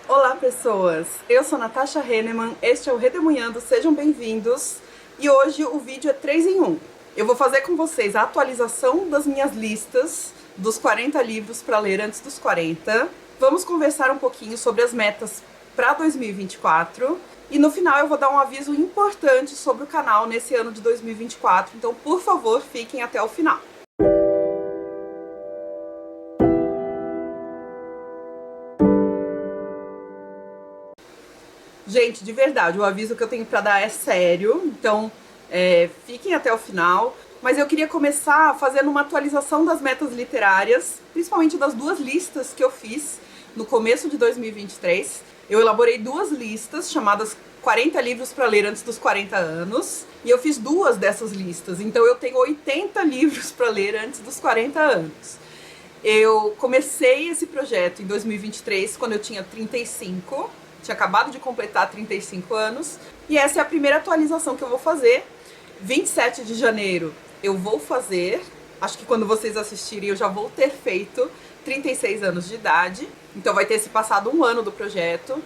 Olá, pessoas! Eu sou Natasha Henneman, este é o Redemunhando, sejam bem-vindos. E hoje o vídeo é 3 em 1. Eu vou fazer com vocês a atualização das minhas listas dos 40 livros para ler antes dos 40. Vamos conversar um pouquinho sobre as metas para 2024. E no final eu vou dar um aviso importante sobre o canal nesse ano de 2024, então por favor fiquem até o final. Gente, de verdade, o aviso que eu tenho pra dar é sério, então fiquem até o final. Mas eu queria começar fazendo uma atualização das metas literárias, principalmente das duas listas que eu fiz no começo de 2023. Eu elaborei duas listas chamadas 40 livros para ler antes dos 40 anos, e eu fiz duas dessas listas, então eu tenho 80 livros para ler antes dos 40 anos. Eu comecei esse projeto em 2023, quando eu tinha 35, tinha acabado de completar 35 anos, e essa é a primeira atualização que eu vou fazer. 27 de janeiro eu vou fazer, acho que quando vocês assistirem eu já vou ter feito 36 anos de idade, então vai ter se passado um ano do projeto,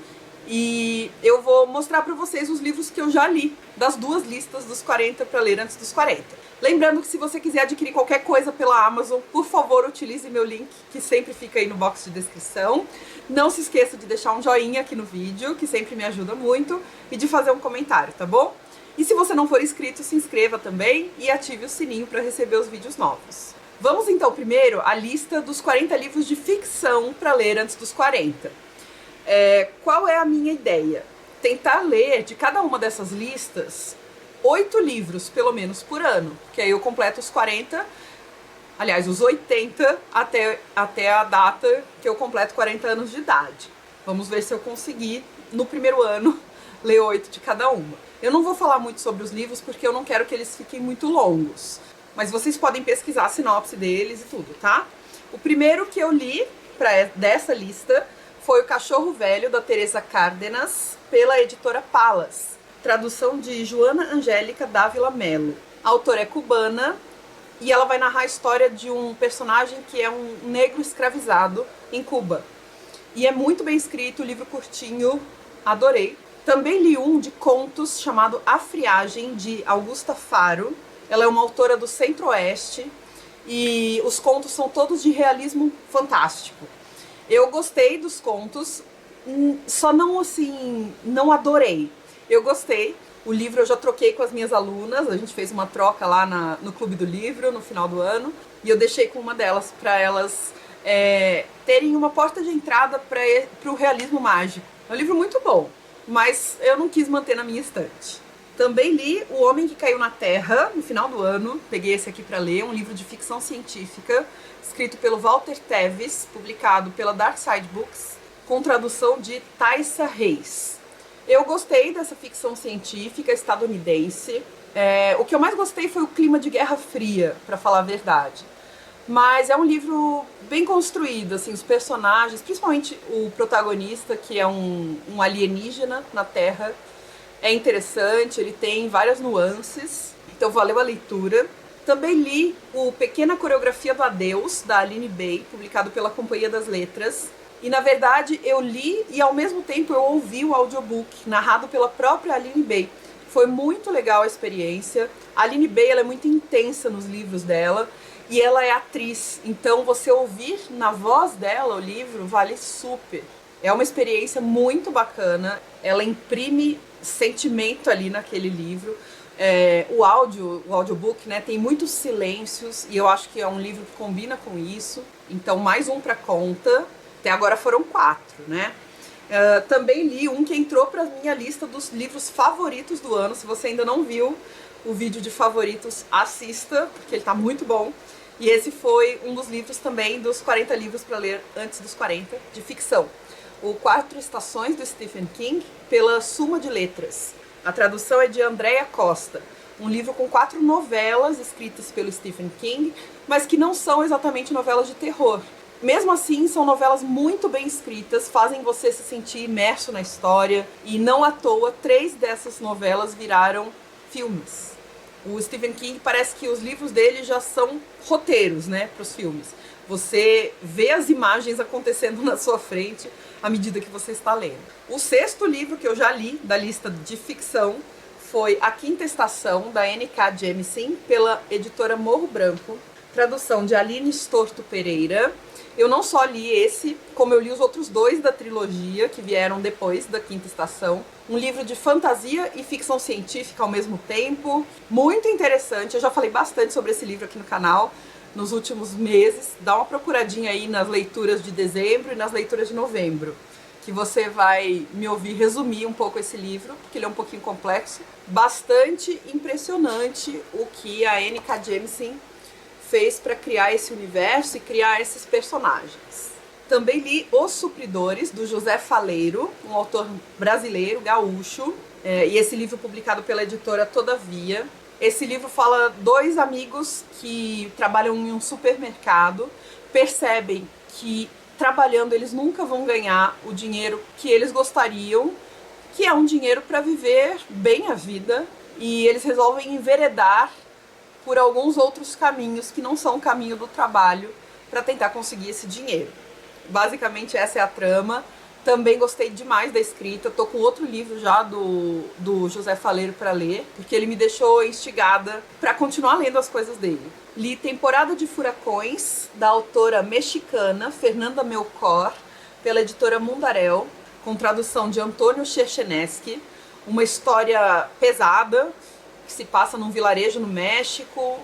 e eu vou mostrar para vocês os livros que eu já li, das duas listas dos 40 para ler antes dos 40. Lembrando que se você quiser adquirir qualquer coisa pela Amazon, por favor, utilize meu link, que sempre fica aí no box de descrição. Não se esqueça de deixar um joinha aqui no vídeo, que sempre me ajuda muito, e de fazer um comentário, tá bom? E se você não for inscrito, se inscreva também e ative o sininho para receber os vídeos novos. Vamos então primeiro à lista dos 40 livros de ficção para ler antes dos 40. Qual é a minha ideia? Tentar ler de cada uma dessas listas 8 livros, pelo menos, por ano, que aí eu completo os 40, aliás, os 80 até a data que eu completo 40 anos de idade. Vamos ver se eu conseguir, no primeiro ano, ler 8 de cada uma. Eu não vou falar muito sobre os livros porque eu não quero que eles fiquem muito longos, mas vocês podem pesquisar a sinopse deles e tudo, tá? O primeiro que eu li dessa lista foi O Cachorro Velho, da Teresa Cárdenas, pela editora Palas. Tradução de Joana Angélica Dávila Mello. A autora é cubana e ela vai narrar a história de um personagem que é um negro escravizado em Cuba. E é muito bem escrito, o livro curtinho, adorei. Também li um de contos chamado A Friagem, de Augusta Faro. Ela é uma autora do Centro-Oeste e os contos são todos de realismo fantástico. Eu gostei dos contos, só não assim, não adorei. Eu gostei, o livro eu já troquei com as minhas alunas, a gente fez uma troca lá no Clube do Livro no final do ano, e eu deixei com uma delas para elas terem uma porta de entrada para o realismo mágico. É um livro muito bom, mas eu não quis manter na minha estante. Também li O Homem que Caiu na Terra, no final do ano, peguei esse aqui para ler, um livro de ficção científica, escrito pelo Walter Tevis, publicado pela Dark Side Books, com tradução de Thaisa Reis. Eu gostei dessa ficção científica estadunidense. O que eu mais gostei foi o clima de Guerra Fria, para falar a verdade. Mas é um livro bem construído, assim, os personagens, principalmente o protagonista, que é um alienígena na Terra, é interessante, ele tem várias nuances, então valeu a leitura. Também li o Pequena Coreografia do Adeus, da Aline Bay, publicado pela Companhia das Letras. E, na verdade, eu li e, ao mesmo tempo, eu ouvi o audiobook, narrado pela própria Aline Bay. Foi muito legal a experiência. A Aline Bay, ela é muito intensa nos livros dela e ela é atriz. Então, você ouvir na voz dela o livro vale super. É uma experiência muito bacana. Ela imprime sentimento ali naquele livro. O audiobook, né, tem muitos silêncios e eu acho que é um livro que combina com isso. Então, mais um para conta. Até agora foram 4, né? Também li um que entrou para a minha lista dos livros favoritos do ano. Se você ainda não viu o vídeo de favoritos, assista, porque ele tá muito bom. E esse foi um dos livros também dos 40 livros para ler antes dos 40, de ficção. O 4 Estações, do Stephen King, pela Suma de Letras. A tradução é de Andréa Costa. Um livro com 4 novelas escritas pelo Stephen King, mas que não são exatamente novelas de terror. Mesmo assim, são novelas muito bem escritas, fazem você se sentir imerso na história, e não à toa, 3 dessas novelas viraram filmes. O Stephen King, parece que os livros dele já são roteiros, né, para os filmes. Você vê as imagens acontecendo na sua frente à medida que você está lendo. O sexto livro que eu já li da lista de ficção foi A Quinta Estação, da N.K. Jemisin, pela editora Morro Branco, tradução de Aline Storto Pereira. Eu não só li esse, como eu li os outros 2 da trilogia, que vieram depois da Quinta Estação. Um livro de fantasia e ficção científica ao mesmo tempo. Muito interessante, eu já falei bastante sobre esse livro aqui no canal nos últimos meses. Dá uma procuradinha aí nas leituras de dezembro e nas leituras de novembro, que você vai me ouvir resumir um pouco esse livro, porque ele é um pouquinho complexo. Bastante impressionante o que a N.K. Jemisin fez para criar esse universo e criar esses personagens. Também li Os Supridores, do José Faleiro, um autor brasileiro, gaúcho, e esse livro publicado pela editora Todavia. Esse livro fala 2 amigos que trabalham em um supermercado, percebem que trabalhando eles nunca vão ganhar o dinheiro que eles gostariam, que é um dinheiro para viver bem a vida, e eles resolvem enveredar por alguns outros caminhos que não são o caminho do trabalho para tentar conseguir esse dinheiro. Basicamente essa é a trama. Também gostei demais da escrita, tô com outro livro já do José Faleiro para ler, porque ele me deixou instigada para continuar lendo as coisas dele. Li Temporada de Furacões, da autora mexicana Fernanda Melchor, pela editora Mundaréu, com tradução de Antônio Cherchenesky. Uma história pesada, que se passa num vilarejo no México,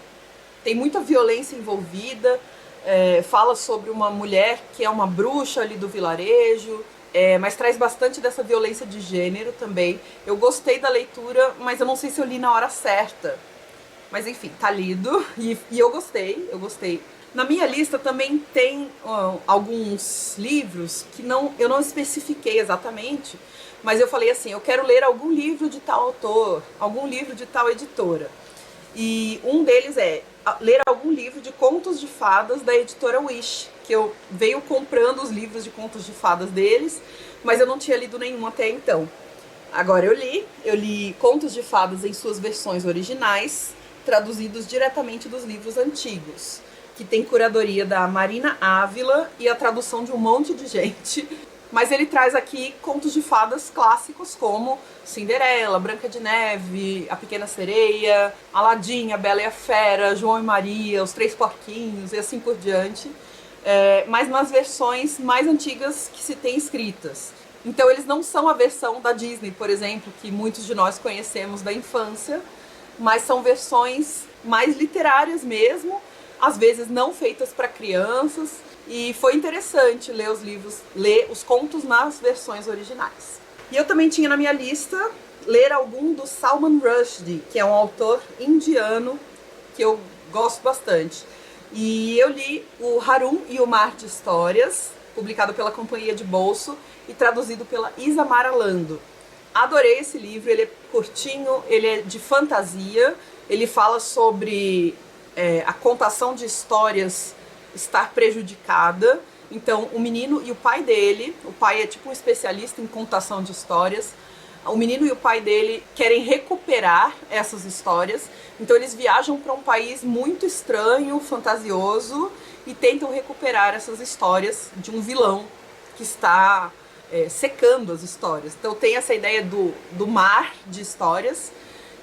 tem muita violência envolvida, fala sobre uma mulher que é uma bruxa ali do vilarejo, mas traz bastante dessa violência de gênero também. Eu gostei da leitura, mas eu não sei se eu li na hora certa. Mas enfim, tá lido e eu gostei. Na minha lista também tem alguns livros que eu não especifiquei exatamente, mas eu falei assim, eu quero ler algum livro de tal autor, algum livro de tal editora. E um deles é ler algum livro de contos de fadas da editora Wish, que eu venho comprando os livros de contos de fadas deles, mas eu não tinha lido nenhum até então. Agora eu li Contos de Fadas em suas versões originais, traduzidos diretamente dos livros antigos, que tem curadoria da Marina Ávila e a tradução de um monte de gente. Mas ele traz aqui contos de fadas clássicos como Cinderela, Branca de Neve, A Pequena Sereia, Aladim, A Bela e a Fera, João e Maria, Os Três Porquinhos e assim por diante. Mas nas versões mais antigas que se tem escritas. Então eles não são a versão da Disney, por exemplo, que muitos de nós conhecemos da infância, mas são versões mais literárias mesmo, às vezes não feitas para crianças. E foi interessante ler os contos nas versões originais. E eu também tinha na minha lista ler algum do Salman Rushdie, que é um autor indiano que eu gosto bastante. E eu li o Harum e o Mar de Histórias, publicado pela Companhia de Bolso e traduzido pela Isamara Lando. Adorei esse livro, ele é curtinho, ele é de fantasia, ele fala sobre a contação de histórias estar prejudicada. Então o menino e o pai dele, o pai é tipo um especialista em contação de histórias, o menino e o pai dele querem recuperar essas histórias, então eles viajam para um país muito estranho, fantasioso, e tentam recuperar essas histórias de um vilão que está secando as histórias. Então tem essa ideia do mar de histórias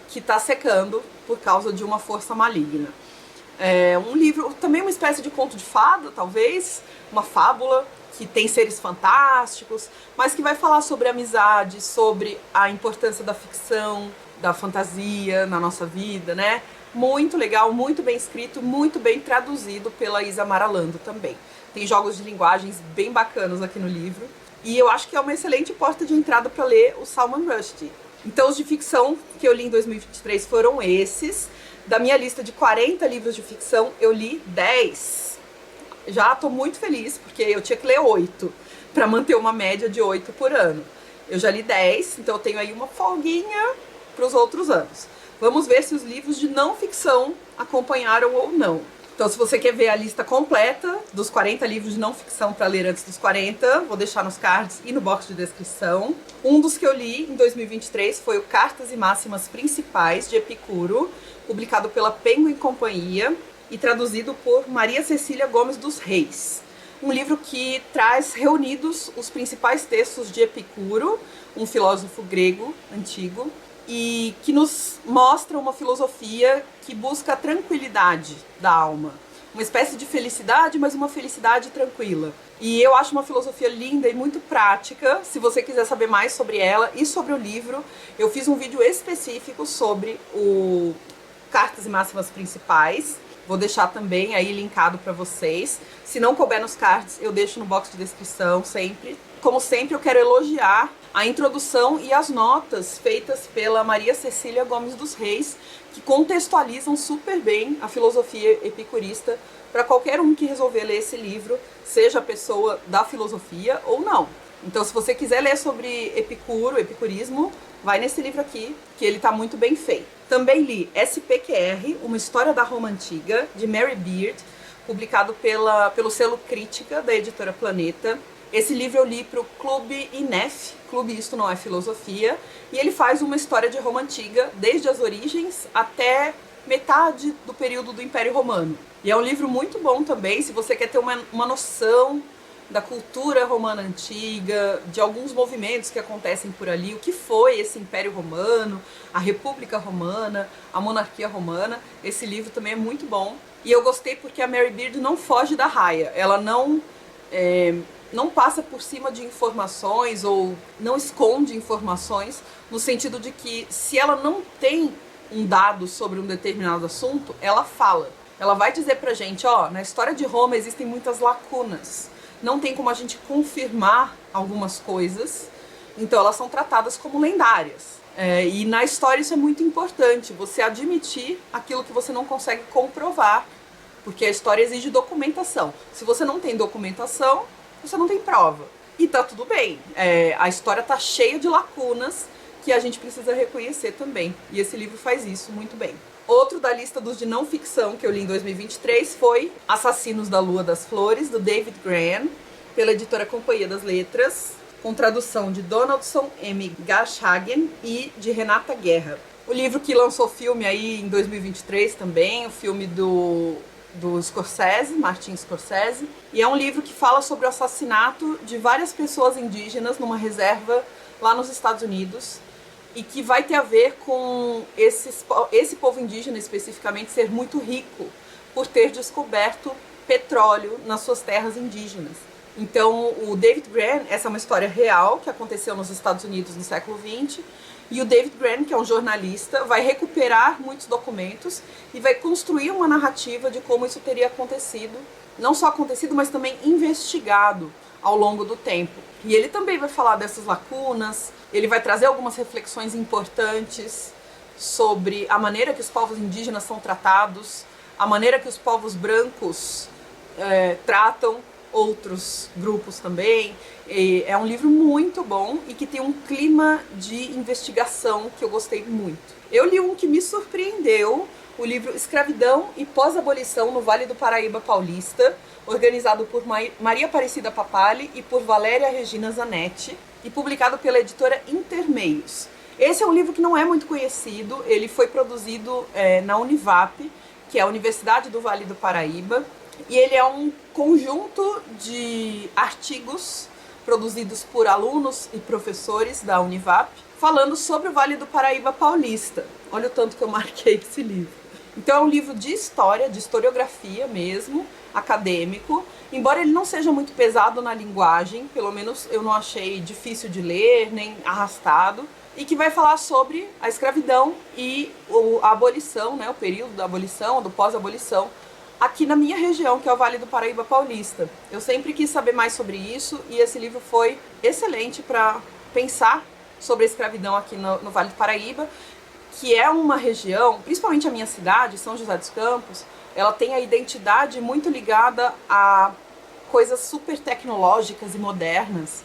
que está secando por causa de uma força maligna. Um livro, também uma espécie de conto de fada, talvez, uma fábula que tem seres fantásticos, mas que vai falar sobre amizade, sobre a importância da ficção, da fantasia na nossa vida, né? Muito legal, muito bem escrito, muito bem traduzido pela Isamara Lando também. Tem jogos de linguagens bem bacanas aqui no livro, e eu acho que é uma excelente porta de entrada para ler o Salman Rushdie. Então os de ficção que eu li em 2023 foram esses. Da minha lista de 40 livros de ficção, eu li 10. Já estou muito feliz, porque eu tinha que ler 8 para manter uma média de 8 por ano. Eu já li 10, então eu tenho aí uma folguinha para os outros anos. Vamos ver se os livros de não ficção acompanharam ou não. Então, se você quer ver a lista completa dos 40 livros de não ficção para ler antes dos 40, vou deixar nos cards e no box de descrição. Um dos que eu li em 2023 foi o Cartas e Máximas Principais, de Epicuro, publicado pela Penguin Companhia. e traduzido por Maria Cecília Gomes dos Reis. Um livro que traz reunidos os principais textos de Epicuro, um filósofo grego antigo, e que nos mostra uma filosofia que busca a tranquilidade da alma. Uma espécie de felicidade, mas uma felicidade tranquila. E eu acho uma filosofia linda e muito prática. Se você quiser saber mais sobre ela e sobre o livro, eu fiz um vídeo específico sobre o Cartas e Máximas Principais. Vou deixar também aí linkado para vocês. Se não couber nos cards, eu deixo no box de descrição sempre. Como sempre, eu quero elogiar a introdução e as notas feitas pela Maria Cecília Gomes dos Reis, que contextualizam super bem a filosofia epicurista para qualquer um que resolver ler esse livro, seja a pessoa da filosofia ou não. Então, se você quiser ler sobre Epicuro, epicurismo, vai nesse livro aqui, que ele está muito bem feito. Também li SPQR, Uma História da Roma Antiga, de Mary Beard, publicado pelo selo Crítica, da editora Planeta. Esse livro eu li para o Clube INEF, Clube Isto Não É Filosofia, e ele faz uma história de Roma Antiga, desde as origens até metade do período do Império Romano. E é um livro muito bom também, se você quer ter uma noção da cultura romana antiga, de alguns movimentos que acontecem por ali, o que foi esse Império Romano, a República Romana, a Monarquia Romana. Esse livro também é muito bom. E eu gostei porque a Mary Beard não foge da raia, ela não passa por cima de informações ou não esconde informações, no sentido de que se ela não tem um dado sobre um determinado assunto, ela fala. Ela vai dizer pra gente, ó, na história de Roma existem muitas lacunas. Não tem como a gente confirmar algumas coisas, então elas são tratadas como lendárias. E na história isso é muito importante, você admitir aquilo que você não consegue comprovar, porque a história exige documentação. Se você não tem documentação, você não tem prova. E tá tudo bem, a história tá cheia de lacunas que a gente precisa reconhecer também. E esse livro faz isso muito bem. Outro da lista dos de não ficção que eu li em 2023 foi Assassinos da Lua das Flores, do David Grann, pela editora Companhia das Letras, com tradução de Donaldson M. Garshagen e de Renata Guerra. O livro que lançou filme aí em 2023 também, o filme do Scorsese, Martin Scorsese, e é um livro que fala sobre o assassinato de várias pessoas indígenas numa reserva lá nos Estados Unidos, e que vai ter a ver com esse povo indígena especificamente ser muito rico por ter descoberto petróleo nas suas terras indígenas. Então o David Grann, essa é uma história real que aconteceu nos Estados Unidos no século XX, e o David Grann, que é um jornalista, vai recuperar muitos documentos e vai construir uma narrativa de como isso teria acontecido, não só acontecido, mas também investigado ao longo do tempo. E ele também vai falar dessas lacunas, ele vai trazer algumas reflexões importantes sobre a maneira que os povos indígenas são tratados, a maneira que os povos brancos tratam outros grupos também. E é um livro muito bom e que tem um clima de investigação que eu gostei muito. Eu li um que me surpreendeu, o livro Escravidão e Pós-Abolição no Vale do Paraíba Paulista, organizado por Maria Aparecida Papali e por Valéria Regina Zanetti, e publicado pela editora Intermeios. Esse é um livro que não é muito conhecido, ele foi produzido na Univap, que é a Universidade do Vale do Paraíba, e ele é um conjunto de artigos produzidos por alunos e professores da Univap, falando sobre o Vale do Paraíba Paulista. Olha o tanto que eu marquei esse livro. Então é um livro de história, de historiografia mesmo, acadêmico, embora ele não seja muito pesado na linguagem, pelo menos eu não achei difícil de ler, nem arrastado, e que vai falar sobre a escravidão e a abolição, né, o período da abolição, do pós-abolição, aqui na minha região, que é o Vale do Paraíba Paulista. Eu sempre quis saber mais sobre isso e esse livro foi excelente para pensar sobre a escravidão aqui no Vale do Paraíba, que é uma região, principalmente a minha cidade, São José dos Campos, ela tem a identidade muito ligada a coisas super tecnológicas e modernas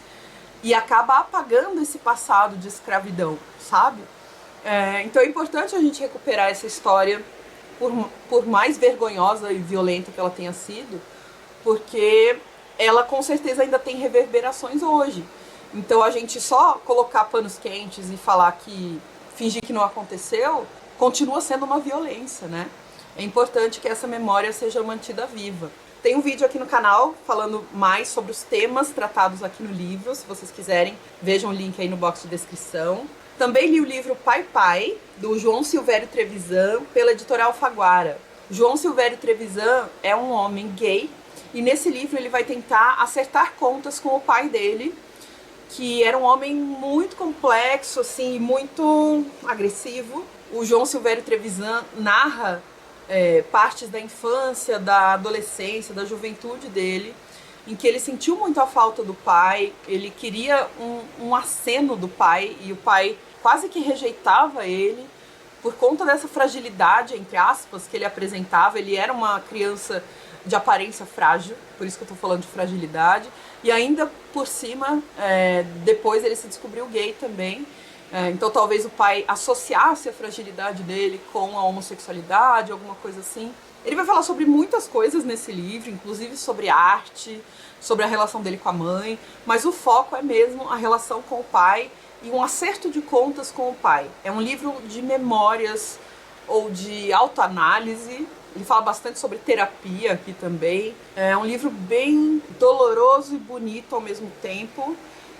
e acaba apagando esse passado de escravidão, sabe? Então é importante a gente recuperar essa história, por mais vergonhosa e violenta que ela tenha sido, porque ela com certeza ainda tem reverberações hoje. Então a gente só colocar panos quentes e falar que fingir que não aconteceu, continua sendo uma violência, né? é importante que essa memória seja mantida viva. Tem um vídeo aqui no canal falando mais sobre os temas tratados aqui no livro. Se vocês quiserem, vejam o link aí no box de descrição. Também li o livro Pai Pai, do João Silvério Trevisan, pela editora Alfaguara. João Silvério Trevisan é um homem gay e nesse livro ele vai tentar acertar contas com o pai dele, que era um homem muito complexo, assim, muito agressivo. O João Silvério Trevisan narra partes da infância, da adolescência, da juventude dele, em que ele sentiu muito a falta do pai, ele queria um aceno do pai, e o pai quase que rejeitava ele, por conta dessa fragilidade, entre aspas, que ele apresentava. Ele era uma criança de aparência frágil, por isso que eu tô falando de fragilidade, e ainda por cima, depois ele se descobriu gay também. Então talvez o pai associasse a fragilidade dele com a homossexualidade, alguma coisa assim. Ele vai falar sobre muitas coisas nesse livro, inclusive sobre arte, sobre a relação dele com a mãe, mas o foco é mesmo a relação com o pai e um acerto de contas com o pai. É um livro de memórias ou de autoanálise. Ele fala bastante sobre terapia aqui também. É um livro bem doloroso e bonito ao mesmo tempo.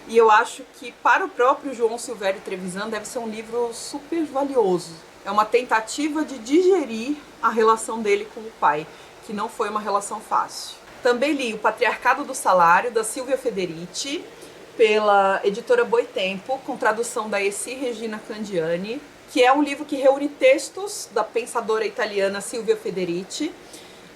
E eu acho que para o próprio João Silvério Trevisan deve ser um livro super valioso. É uma tentativa de digerir a relação dele com o pai, que não foi uma relação fácil. Também li O Patriarcado do Salário, da Silvia Federici, pela editora Boitempo, com tradução da Essi Regina Candiani, que é um livro que reúne textos da pensadora italiana Silvia Federici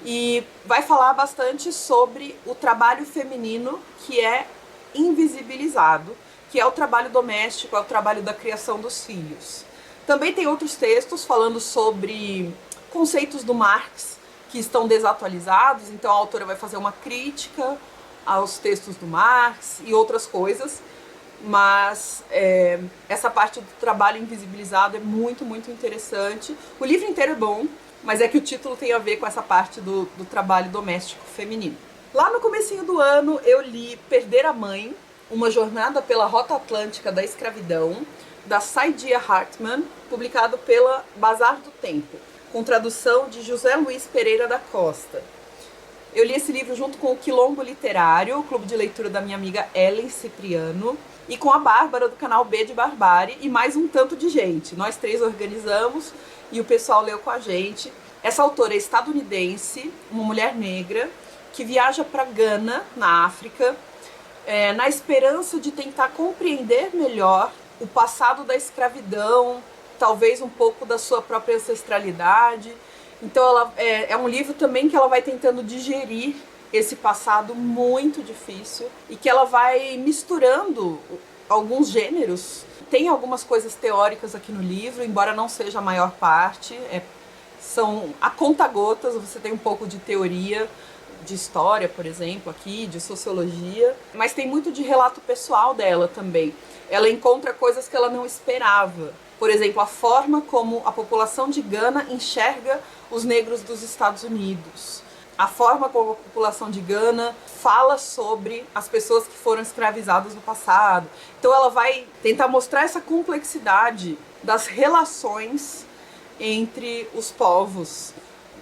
e vai falar bastante sobre o trabalho feminino que é invisibilizado, que é o trabalho doméstico, é o trabalho da criação dos filhos. Também tem outros textos falando sobre conceitos do Marx que estão desatualizados, então a autora vai fazer uma crítica aos textos do Marx e outras coisas, mas essa parte do trabalho invisibilizado é muito, muito interessante. O livro inteiro é bom, mas é que o título tem a ver com essa parte do trabalho doméstico feminino. Lá no comecinho do ano eu li Perder a Mãe, uma jornada pela Rota Atlântica da Escravidão, da Saidiya Hartman, publicado pela Bazar do Tempo, com tradução de José Luiz Pereira da Costa. Eu li esse livro junto com o Quilombo Literário, o clube de leitura da minha amiga Ellen Cipriano, e com a Bárbara do canal B de Barbárie e mais um tanto de gente. Nós três organizamos e o pessoal leu com a gente. Essa autora é estadunidense, uma mulher negra, que viaja para Gana, na África, na esperança de tentar compreender melhor o passado da escravidão, talvez um pouco da sua própria ancestralidade. Então é um livro também que ela vai tentando digerir esse passado muito difícil e que ela vai misturando alguns gêneros. Tem algumas coisas teóricas aqui no livro, embora não seja a maior parte, são a conta-gotas. Você tem um pouco de teoria, de história, por exemplo, aqui, de sociologia, mas tem muito de relato pessoal dela também. Ela encontra coisas que ela não esperava. Por exemplo, a forma como a população de Gana enxerga os negros dos Estados Unidos. A forma como a população de Gana fala sobre as pessoas que foram escravizadas no passado. Então ela vai tentar mostrar essa complexidade das relações entre os povos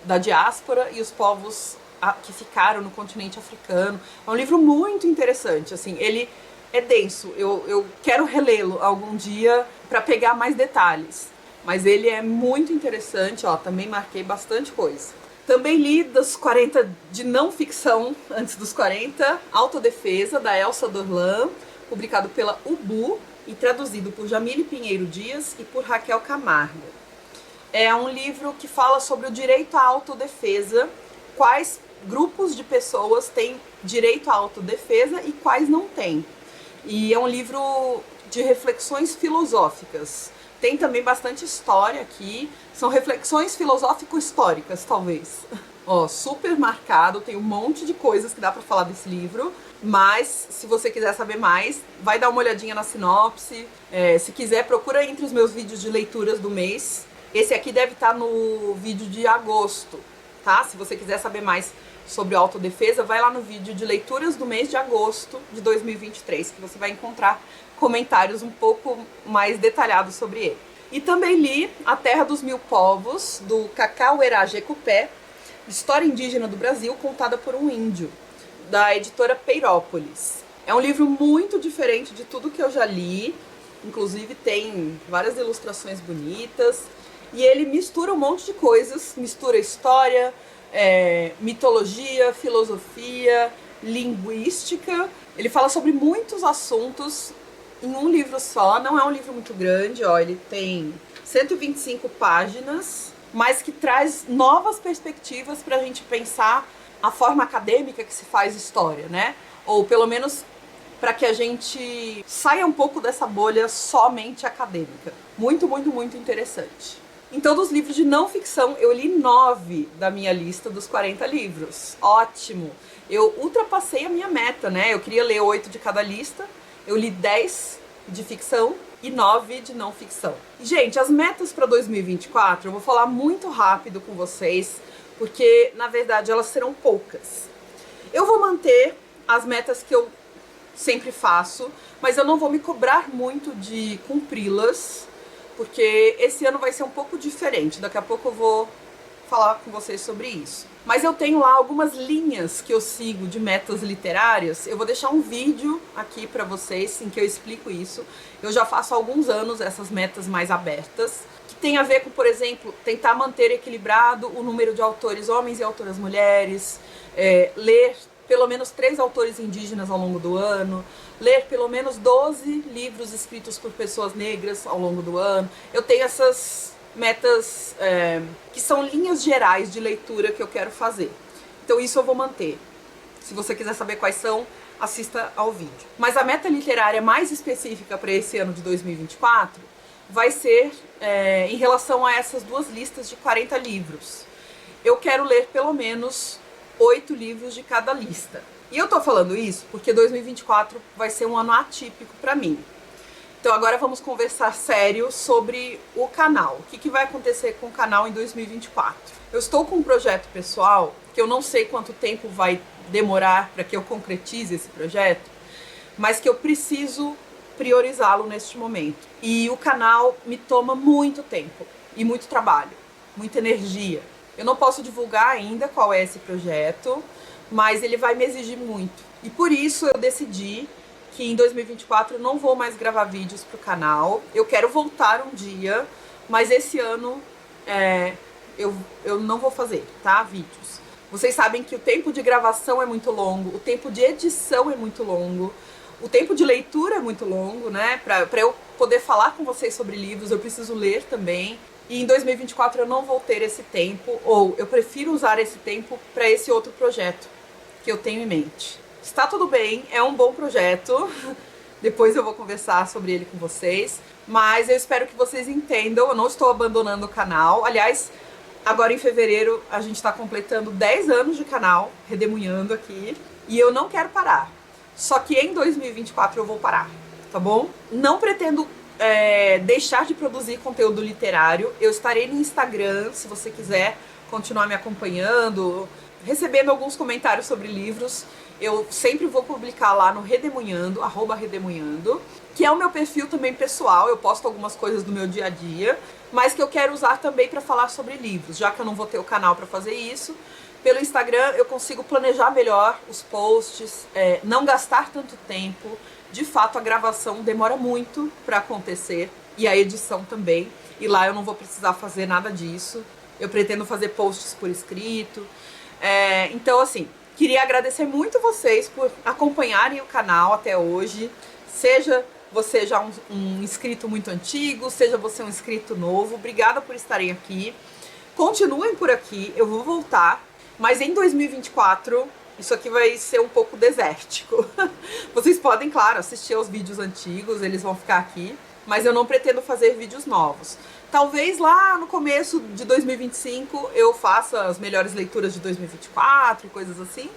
da diáspora e os povos que ficaram no continente africano. É um livro muito interessante, assim, ele é denso, eu quero relê-lo algum dia para pegar mais detalhes, mas ele é muito interessante, ó, também marquei bastante coisa. Também li dos 40 de não ficção, antes dos 40, Autodefesa, da Elsa Dorlan, publicado pela Ubu e traduzido por Jamile Pinheiro Dias e por Raquel Camargo. É um livro que fala sobre o direito à autodefesa, quais grupos de pessoas têm direito à autodefesa e quais não têm. E é um livro de reflexões filosóficas. Tem também bastante história aqui. São reflexões filosófico-históricas, talvez. Ó, super marcado, tem um monte de coisas que dá pra falar desse livro. Mas, se você quiser saber mais, vai dar uma olhadinha na sinopse. Se quiser, procura entre os meus vídeos de leituras do mês. Esse aqui deve estar no vídeo de agosto, tá? Se você quiser saber mais sobre autodefesa, vai lá no vídeo de leituras do mês de agosto de 2023, que você vai encontrar comentários um pouco mais detalhados sobre ele. E também li A Terra dos Mil Povos, do Cacauerá Jecupé, História Indígena do Brasil, contada por um índio, da editora Peirópolis. É um livro muito diferente de tudo que eu já li, inclusive tem várias ilustrações bonitas, e ele mistura um monte de coisas, mistura história, mitologia, filosofia, linguística. Ele fala sobre muitos assuntos em um livro só, não é um livro muito grande, ó, ele tem 125 páginas, mas que traz novas perspectivas para a gente pensar a forma acadêmica que se faz história, né? Ou pelo menos para que a gente saia um pouco dessa bolha somente acadêmica. Muito, muito, muito interessante. Então, dos livros de não ficção, eu li 9 da minha lista dos 40 livros. Ótimo! Eu ultrapassei a minha meta, né? Eu queria ler 8 de cada lista, eu li 10 de ficção e 9 de não ficção. Gente, as metas para 2024, eu vou falar muito rápido com vocês, porque, na verdade, elas serão poucas. Eu vou manter as metas que eu sempre faço, mas eu não vou me cobrar muito de cumpri-las, porque esse ano vai ser um pouco diferente. Daqui a pouco eu vou falar com vocês sobre isso. Mas eu tenho lá algumas linhas que eu sigo de metas literárias. Eu vou deixar um vídeo aqui pra vocês em que eu explico isso. Eu já faço há alguns anos essas metas mais abertas, que tem a ver com, por exemplo, tentar manter equilibrado o número de autores homens e autoras mulheres, ler pelo menos 3 autores indígenas ao longo do ano, ler pelo menos 12 livros escritos por pessoas negras ao longo do ano. Eu tenho essas metas que são linhas gerais de leitura que eu quero fazer. Então isso eu vou manter. Se você quiser saber quais são, assista ao vídeo. Mas a meta literária mais específica para esse ano de 2024 vai ser em relação a essas duas listas de 40 livros. Eu quero ler pelo menos 8 livros de cada lista. E eu tô falando isso porque 2024 vai ser um ano atípico para mim. Então agora vamos conversar sério sobre o canal. O que vai acontecer com o canal em 2024? Eu estou com um projeto pessoal que eu não sei quanto tempo vai demorar para que eu concretize esse projeto, mas que eu preciso priorizá-lo neste momento. E o canal me toma muito tempo e muito trabalho, muita energia. Eu não posso divulgar ainda qual é esse projeto, mas ele vai me exigir muito. E por isso eu decidi que em 2024 eu não vou mais gravar vídeos pro canal. Eu quero voltar um dia, mas esse ano eu não vou fazer, tá? Vídeos. Vocês sabem que o tempo de gravação é muito longo, o tempo de edição é muito longo, o tempo de leitura é muito longo, né? Pra eu poder falar com vocês sobre livros, eu preciso ler também. E em 2024 eu não vou ter esse tempo, ou eu prefiro usar esse tempo para esse outro projeto que eu tenho em mente. Está tudo bem, é um bom projeto, depois eu vou conversar sobre ele com vocês, mas eu espero que vocês entendam, eu não estou abandonando o canal. Aliás, agora em fevereiro a gente está completando 10 anos de canal, Redemunhando aqui, e eu não quero parar. Só que em 2024 eu vou parar, tá bom? Não pretendo deixar de produzir conteúdo literário. Eu estarei no Instagram, se você quiser continuar me acompanhando, recebendo alguns comentários sobre livros. Eu sempre vou publicar lá no Redemunhando, @Redemunhando, que é o meu perfil também pessoal. Eu posto algumas coisas do meu dia a dia, mas que eu quero usar também para falar sobre livros, já que eu não vou ter o canal para fazer isso. Pelo Instagram eu consigo planejar melhor os posts, não gastar tanto tempo. De fato, a gravação demora muito para acontecer e a edição também. E lá eu não vou precisar fazer nada disso. Eu pretendo fazer posts por escrito. Então, assim, queria agradecer muito vocês por acompanharem o canal até hoje. Seja você já um inscrito muito antigo, seja você um inscrito novo. Obrigada por estarem aqui. Continuem por aqui, eu vou voltar. Mas em 2024... isso aqui vai ser um pouco desértico. Vocês podem, claro, assistir aos vídeos antigos, eles vão ficar aqui, mas eu não pretendo fazer vídeos novos. Talvez lá no começo de 2025 eu faça as melhores leituras de 2024 e coisas assim,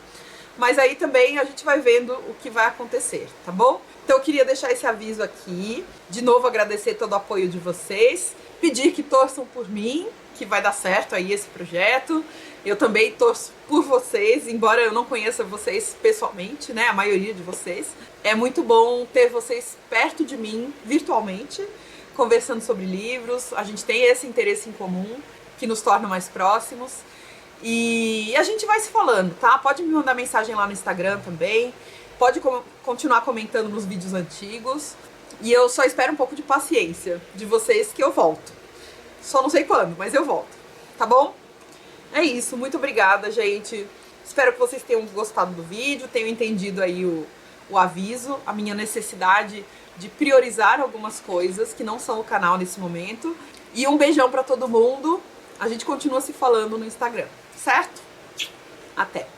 mas aí também a gente vai vendo o que vai acontecer, tá bom? Então eu queria deixar esse aviso aqui, de novo agradecer todo o apoio de vocês, pedir que torçam por mim, que vai dar certo aí esse projeto. Eu também torço por vocês, embora eu não conheça vocês pessoalmente, né, a maioria de vocês. É muito bom ter vocês perto de mim, virtualmente, conversando sobre livros. A gente tem esse interesse em comum, que nos torna mais próximos. E a gente vai se falando, tá? Pode me mandar mensagem lá no Instagram também. Pode continuar comentando nos vídeos antigos. E eu só espero um pouco de paciência de vocês que eu volto. Só não sei quando, mas eu volto. Tá bom? É isso. Muito obrigada, gente. Espero que vocês tenham gostado do vídeo, tenham entendido aí o aviso, a minha necessidade de priorizar algumas coisas que não são o canal nesse momento. E um beijão pra todo mundo. A gente continua se falando no Instagram, certo? Até!